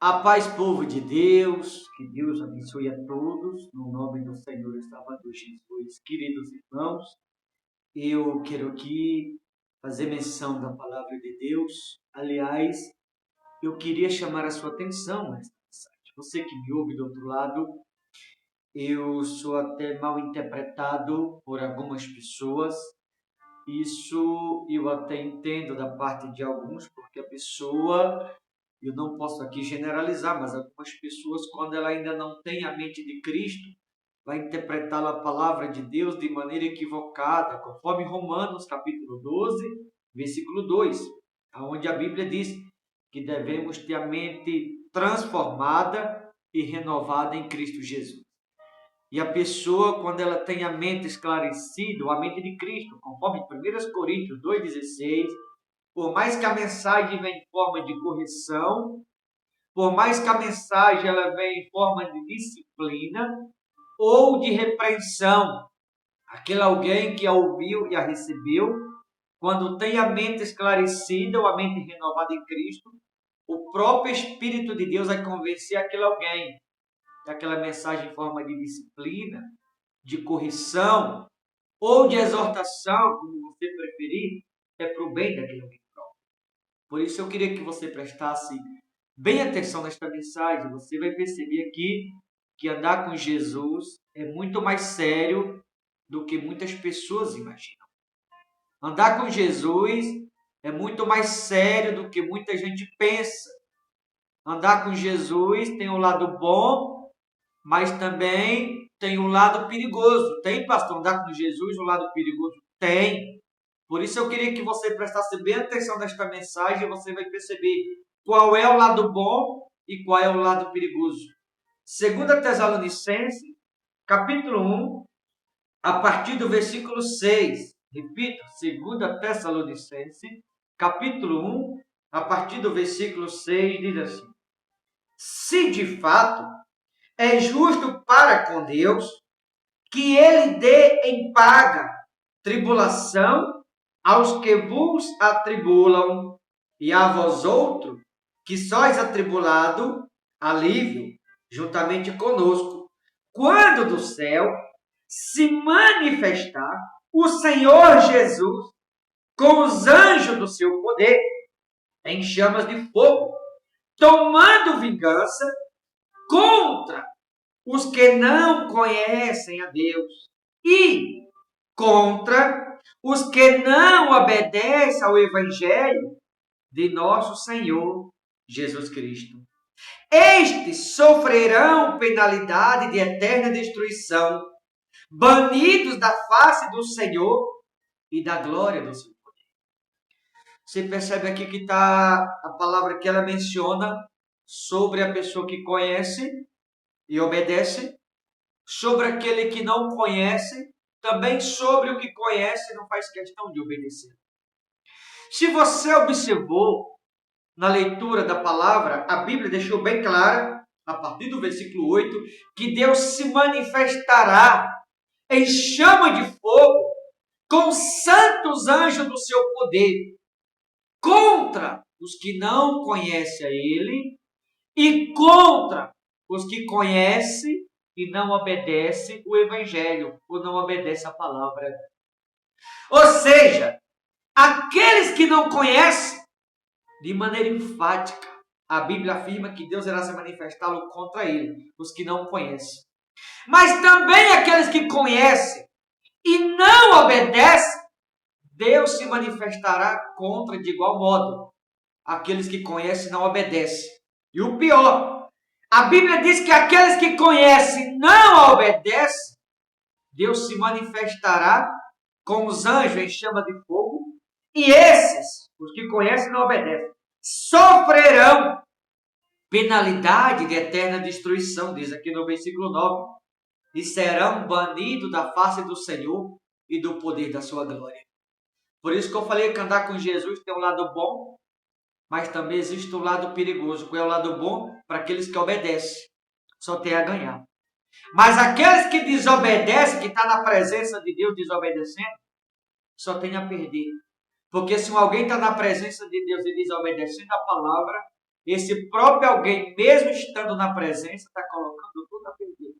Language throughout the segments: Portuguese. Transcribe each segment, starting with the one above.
A paz, povo de Deus, que Deus abençoe a todos, no nome do Senhor e Salvador Jesus. Queridos irmãos, eu quero aqui fazer menção da palavra de Deus. Aliás, eu queria chamar a sua atenção nesta mensagem. Você que me ouve do outro lado, eu sou até mal interpretado por algumas pessoas. Isso eu até entendo da parte de alguns, porque a pessoa, eu não posso aqui generalizar, mas algumas pessoas, quando ela ainda não tem a mente de Cristo, vai interpretar a palavra de Deus de maneira equivocada, conforme Romanos capítulo 12, versículo 2, onde a Bíblia diz que devemos ter a mente transformada e renovada em Cristo Jesus. E a pessoa, quando ela tem a mente esclarecida, a mente de Cristo, conforme 1 Coríntios 2,16, por mais que a mensagem venha em forma de correção, por mais que a mensagem ela venha em forma de disciplina ou de repreensão, aquele alguém que a ouviu e a recebeu, quando tem a mente esclarecida ou a mente renovada em Cristo, o próprio Espírito de Deus vai convencer aquele alguém que aquela mensagem em forma de disciplina, de correção ou de exortação, como você preferir, é para o bem daquele alguém. Por isso eu queria que você prestasse bem atenção nesta mensagem. Você vai perceber aqui que andar com Jesus é muito mais sério do que muitas pessoas imaginam. Andar com Jesus é muito mais sério do que muita gente pensa. Andar com Jesus tem um lado bom, mas também tem um lado perigoso. Tem, pastor, andar com Jesus um lado perigoso? Tem. Por isso eu queria que você prestasse bem atenção nesta mensagem e você vai perceber qual é o lado bom e qual é o lado perigoso. 2 Tessalonicenses, capítulo 1, a partir do versículo 6. Repito, 2 Tessalonicenses, capítulo 1, a partir do versículo 6, diz assim: se de fato é justo para com Deus que ele dê em paga tribulação aos que vos atribulam, e a vós outro, que sois atribulado, alívio, juntamente conosco, quando do céu se manifestar o Senhor Jesus com os anjos do seu poder, em chamas de fogo, tomando vingança contra os que não conhecem a Deus e contra os que não obedecem ao Evangelho de nosso Senhor Jesus Cristo. Estes sofrerão penalidade de eterna destruição, banidos da face do Senhor e da glória do seu poder. Você percebe aqui que está a palavra que ela menciona sobre a pessoa que conhece e obedece, sobre aquele que não conhece, também sobre o que conhece e não faz questão de obedecer. Se você observou na leitura da palavra, a Bíblia deixou bem clara, a partir do versículo 8, que Deus se manifestará em chama de fogo com santos anjos do seu poder contra os que não conhecem a Ele e contra os que conhecem e não obedecem o Evangelho, ou não obedecem a palavra. Ou seja, aqueles que não conhecem, de maneira enfática, a Bíblia afirma que Deus irá se manifestá-lo contra ele, os que não conhecem. Mas também aqueles que conhecem e não obedecem, Deus se manifestará contra de igual modo. Aqueles que conhecem e não obedecem. E o pior, a Bíblia diz que aqueles que conhecem e não obedecem, Deus se manifestará com os anjos em chama de fogo, e esses, os que conhecem e não obedecem, sofrerão penalidade de eterna destruição, diz aqui no versículo 9, e serão banidos da face do Senhor e do poder da sua glória. Por isso que eu falei que andar com Jesus tem um lado bom, mas também existe um lado perigoso. Qual é o lado bom? Para aqueles que obedecem, só tem a ganhar. Mas aqueles que desobedecem, que estão na presença de Deus desobedecendo, só tem a perder. Porque se alguém está na presença de Deus e desobedecendo a palavra, esse próprio alguém, mesmo estando na presença, está colocando tudo a perder.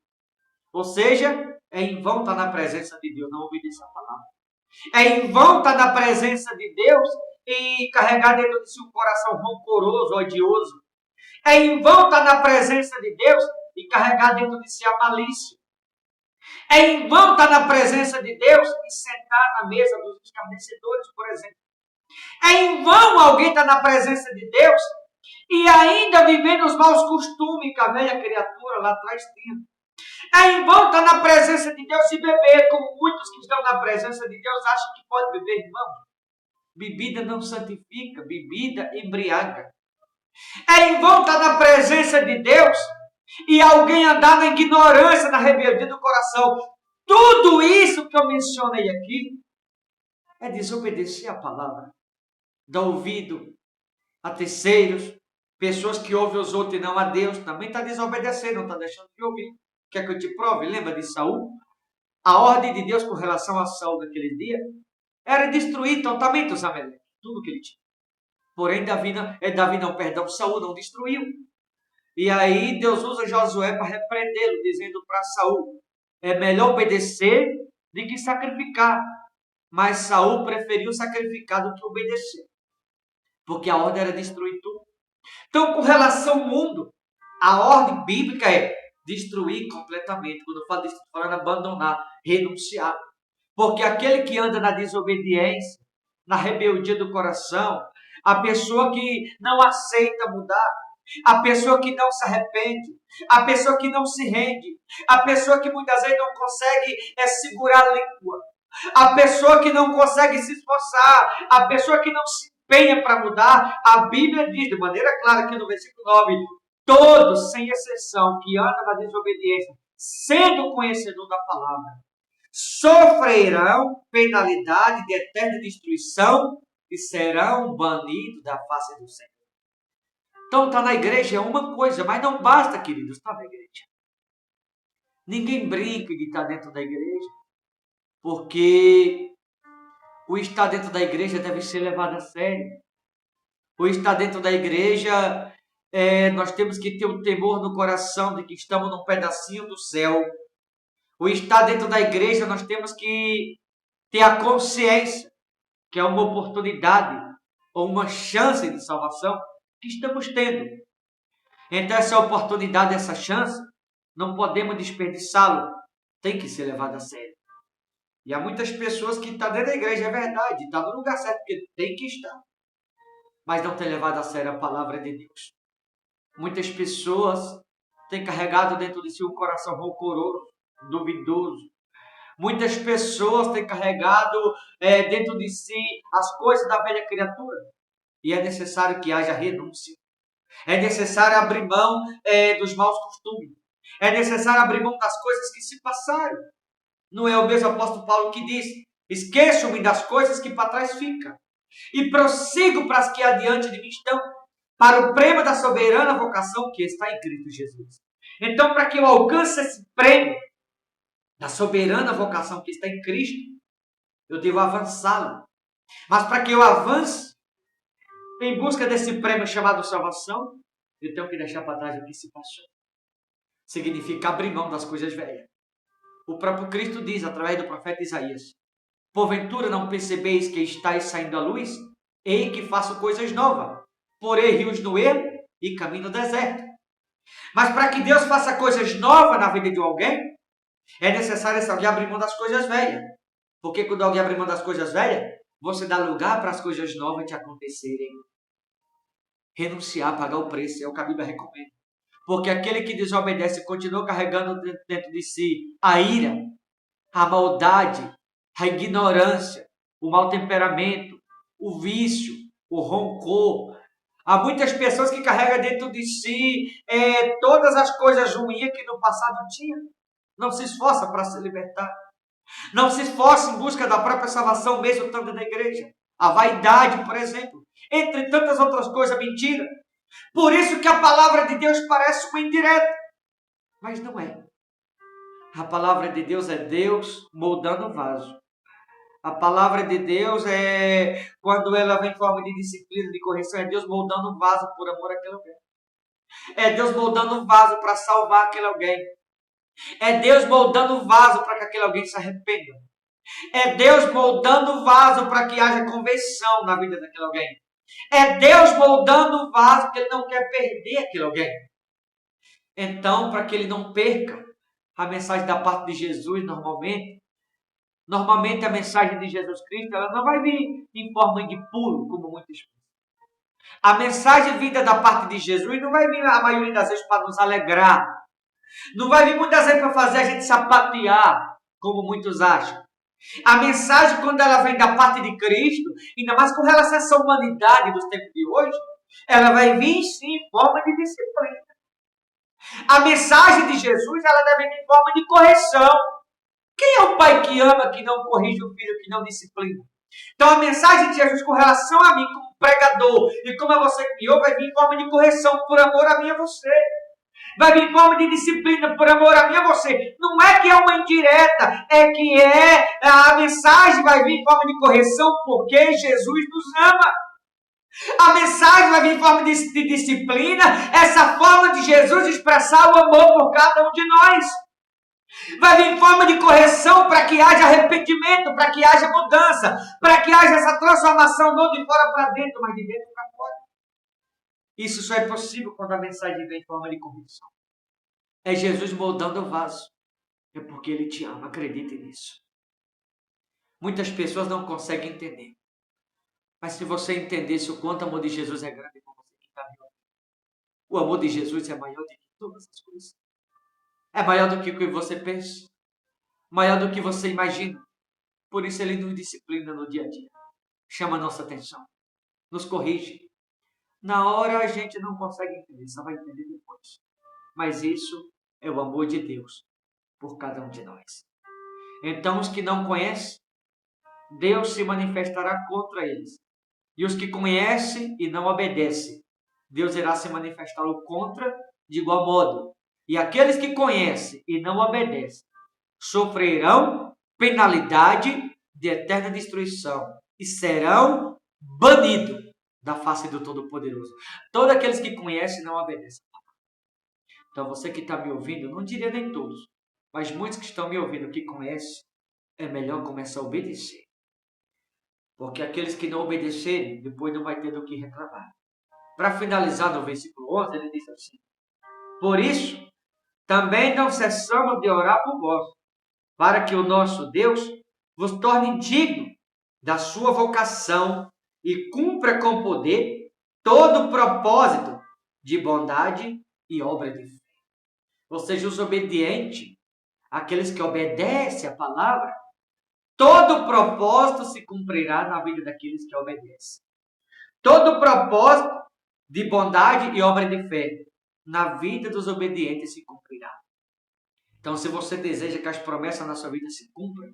Ou seja, é em vão estar na presença de Deus, não obedecer a palavra. É em vão estar na presença de Deus e carregar dentro de si um coração rancoroso, odioso. É em vão estar na presença de Deus e carregar dentro de si a malícia. É em vão estar na presença de Deus e sentar na mesa dos escarnecedores, por exemplo. É em vão alguém estar na presença de Deus e ainda vivendo os maus costumes que a velha criatura lá atrás tinha. É em vão estar na presença de Deus e beber, como muitos que estão na presença de Deus acham que pode beber, irmão. Bebida não santifica, bebida embriaga. É em vão estar na presença de Deus e alguém andar na ignorância, na rebeldia do coração. Tudo isso que eu mencionei aqui é desobedecer a palavra, dar ouvido a terceiros, pessoas que ouvem os outros e não a Deus, também está desobedecendo, não está deixando de ouvir. Quer que eu te prove? Lembra de Saul? A ordem de Deus com relação a Saul naquele dia era destruir totalmente os Amalequitas, tudo que ele tinha. Porém, Saul não destruiu. E aí Deus usa Josué para repreendê-lo, dizendo para Saul, é melhor obedecer do que sacrificar. Mas Saul preferiu sacrificar do que obedecer, porque a ordem era destruir tudo. Então, com relação ao mundo, a ordem bíblica é destruir completamente. Quando eu falo disso, estou falando abandonar, renunciar. Porque aquele que anda na desobediência, na rebeldia do coração, a pessoa que não aceita mudar, a pessoa que não se arrepende, a pessoa que não se rende, a pessoa que muitas vezes não consegue segurar a língua, a pessoa que não consegue se esforçar, a pessoa que não se empenha para mudar, a Bíblia diz de maneira clara aqui no versículo 9, todos, sem exceção, que andam na desobediência, sendo conhecedor da palavra, sofrerão penalidade de eterna destruição e serão banidos da face do Senhor. Então, estar na igreja é uma coisa, mas não basta, queridos, estar na igreja. Ninguém brinca de estar dentro da igreja, porque o estar dentro da igreja deve ser levado a sério. O estar dentro da igreja, nós temos que ter um temor no coração de que estamos num pedacinho do céu. O estar dentro da igreja, nós temos que ter a consciência que é uma oportunidade ou uma chance de salvação que estamos tendo. Então, essa oportunidade, essa chance, não podemos desperdiçá-lo. Tem que ser levado a sério. E há muitas pessoas que estão dentro da igreja, é verdade, está no lugar certo, porque tem que estar. Mas não tem levado a sério a palavra de Deus. Muitas pessoas têm carregado dentro de si um coração rancoroso, duvidoso. Muitas pessoas têm carregado dentro de si as coisas da velha criatura. E é necessário que haja renúncia. É necessário abrir mão dos maus costumes. É necessário abrir mão das coisas que se passaram. Não é o mesmo apóstolo Paulo que diz, esqueço-me das coisas que para trás ficam e prossigo para as que adiante de mim estão, para o prêmio da soberana vocação que está em Cristo Jesus. Então, para que eu alcance esse prêmio da soberana vocação que está em Cristo, eu devo avançá-lo. Mas para que eu avance em busca desse prêmio chamado salvação, eu tenho que deixar para trás o que se passou. Significa abrir mão das coisas velhas. O próprio Cristo diz, através do profeta Isaías, porventura não percebeis que estáis saindo à luz? Ei que faço coisas novas, porém rios no erro e caminho no deserto. Mas para que Deus faça coisas novas na vida de alguém, é necessário esse alguém abrir mão das coisas velhas. Porque quando alguém abrir mão das coisas velhas, você dá lugar para as coisas novas te acontecerem. Renunciar, pagar o preço, é o que a Bíblia recomenda. Porque aquele que desobedece continua carregando dentro de si a ira, a maldade, a ignorância, o mau temperamento, o vício, o rancor. Há muitas pessoas que carregam dentro de si todas as coisas ruins que no passado tinha. Não se esforça para se libertar. Não se esforça em busca da própria salvação, mesmo estando na igreja. A vaidade, por exemplo. Entre tantas outras coisas, mentira. Por isso que a palavra de Deus parece uma indireta. Mas não é. A palavra de Deus é Deus moldando o vaso. A palavra de Deus quando ela vem em forma de disciplina, de correção, é Deus moldando um vaso por amor àquele alguém. É Deus moldando um vaso para salvar aquele alguém. É Deus moldando um vaso para que aquele alguém se arrependa. É Deus moldando o vaso para que haja conversão na vida daquele alguém. É Deus moldando o vaso porque Ele não quer perder aquele alguém. Então, para que ele não perca a mensagem da parte de Jesus, normalmente a mensagem de Jesus Cristo, ela não vai vir em forma de pulo, como muitos pensam. A mensagem vinda da parte de Jesus não vai vir a maioria das vezes para nos alegrar. Não vai vir muitas vezes para fazer a gente sapatear, como muitos acham. A mensagem, quando ela vem da parte de Cristo, ainda mais com relação a essa humanidade dos tempos de hoje, ela vai vir sim em forma de disciplina. A mensagem de Jesus, ela deve vir em forma de correção. Quem é o pai que ama, que não corrige o filho, que não disciplina? Então a mensagem de Jesus com relação a mim, como pregador, e como a você que me ouve, vai vir em forma de correção, por amor a mim e a você. Vai vir em forma de disciplina, por amor a mim e a você. Não é que é uma indireta, é que a mensagem vai vir em forma de correção, porque Jesus nos ama. A mensagem vai vir em forma de disciplina, essa forma de Jesus expressar o amor por cada um de nós. Vai vir em forma de correção para que haja arrependimento, para que haja mudança, para que haja essa transformação não de fora para dentro, mas de dentro para fora. Isso só é possível quando a mensagem vem em forma de correção. É Jesus moldando o vaso. É porque Ele te ama, acredite nisso. Muitas pessoas não conseguem entender. Mas se você entendesse o quanto o amor de Jesus é grande com você que está me ouvindo, o amor de Jesus é maior do que todas as coisas. É maior do que o que você pensa. Maior do que você imagina. Por isso Ele nos disciplina no dia a dia. Chama a nossa atenção. Nos corrige. Na hora a gente não consegue entender, só vai entender depois. Mas isso é o amor de Deus por cada um de nós. Então os que não conhecem, Deus se manifestará contra eles. E os que conhecem e não obedecem, Deus irá se manifestar contra de igual modo. E aqueles que conhecem e não obedecem, sofrerão penalidade de eterna destruição e serão banidos da face do Todo-Poderoso. Todos aqueles que conhecem e não obedecem. Então você que está me ouvindo, não diria nem todos, mas muitos que estão me ouvindo que conhecem, é melhor começar a obedecer. Porque aqueles que não obedecerem, depois não vai ter do que reclamar. Para finalizar no versículo 11, ele diz assim: por isso, também não cessamos de orar por vós, para que o nosso Deus vos torne digno da sua vocação e cumpra com poder todo o propósito de bondade e obra de fé. Ou seja, os obedientes, aqueles que obedecem a palavra, todo o propósito se cumprirá na vida daqueles que obedecem. Todo o propósito de bondade e obra de fé na vida dos obedientes se cumprirá. Então, se você deseja que as promessas na sua vida se cumpram,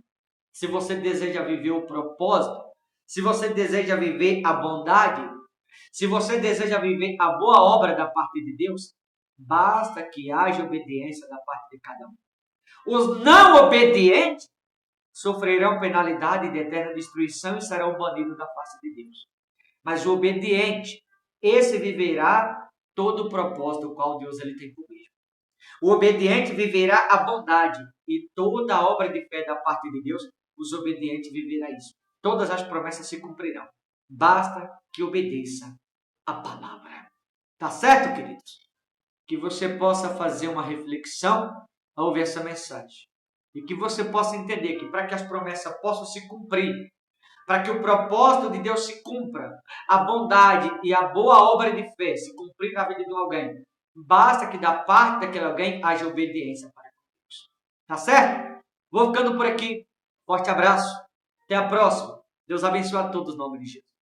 se você deseja viver o propósito, se você deseja viver a bondade, se você deseja viver a boa obra da parte de Deus, basta que haja obediência da parte de cada um. Os não obedientes sofrerão penalidade de eterna destruição e serão banidos da face de Deus. Mas o obediente, esse viverá todo o propósito qual Deus ele tem por ele. O obediente viverá a bondade e toda a obra de fé da parte de Deus, os obedientes viverão isso. Todas as promessas se cumprirão. Basta que obedeça a palavra. Tá certo, queridos? Que você possa fazer uma reflexão ao ouvir essa mensagem. E que você possa entender que para que as promessas possam se cumprir, para que o propósito de Deus se cumpra, a bondade e a boa obra de fé se cumprir na vida de alguém, basta que da parte daquele alguém haja obediência para Deus. Tá certo? Vou ficando por aqui. Forte abraço. Até a próxima. Deus abençoe a todos no nome de Jesus.